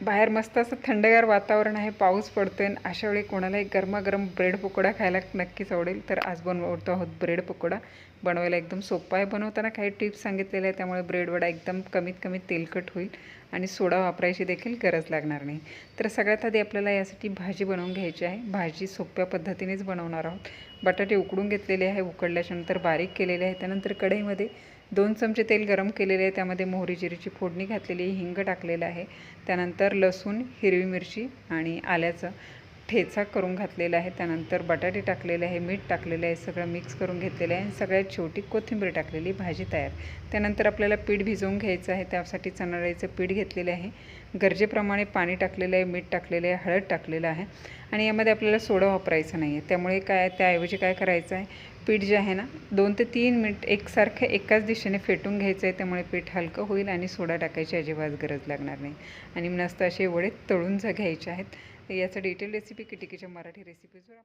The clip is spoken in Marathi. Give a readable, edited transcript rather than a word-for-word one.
बाहेर मस्त असं थंडगार वातावरण आहे, पाऊस पडतोय आणि अशा वेळी कोणालाही गरमागरम ब्रेड पकोडा खायला नक्कीच आवडेल. तर आज बनवतो आहोत ब्रेड पकोडा. बनवायला एकदम सोपा आहे. बनवताना काही टिप्स सांगितलेले आहेत, त्यामुळे ब्रेड वडा एकदम कमीत कमी तेलकट होईल आणि सोडा वापरायची देखील गरज लागणार नाही. तर सगळ्यात आधी आपल्याला यासाठी भाजी बनवून घ्यायची आहे. भाजी सोप्या पद्धतीनेच बनवणार आहोत. बटाटे उकडून घेतलेले आहे, उकडल्याच्यानंतर बारीक केलेले आहे. त्यानंतर कढईमध्ये 2 चमचे तेल गरम केलेले आहे, त्यामध्ये मोहरी जिरीची फोडणी घातलेली आहे, हिंग टाकलेलं आहे. त्यानंतर लसूण, हिरवी मिरची आणि आल्याचं ठेचा करून घातलेला आहे. त्यानंतर बटाटे टाकलेले आहे, मीठ टाकलेलं आहे, सगळं मिक्स करून घेतलेलं आहे आणि सगळ्यात शेवटी कोथिंबीर टाकलेली, भाजी तयार. त्यानंतर आपल्याला पीठ भिजवून घ्यायचं आहे. त्यासाठी चणा डाळीचं पीठ घेतलेलं आहे, गरजेप्रमाणे पाणी टाकलेलं आहे, मीठ टाकलेलं आहे, हळद टाकलेलं आहे आणि यामध्ये आपल्याला सोडा वापरायचा नाही आहे. त्यामुळे त्याऐवजी काय करायचं आहे, पीठ जे आहे ना 2 ते 3 मिनिट एकसारखं एकाच दिशेने फेटून घ्यायचं आहे. त्यामुळे पीठ हलकं होईल आणि सोडा टाकायची अजिबात गरज लागणार नाही आणि मस्त असे वडे तळून घ्यायचे आहेत. याचं डिटेल रेसिपी किटिकीच्या मराठी रेसिपीजवर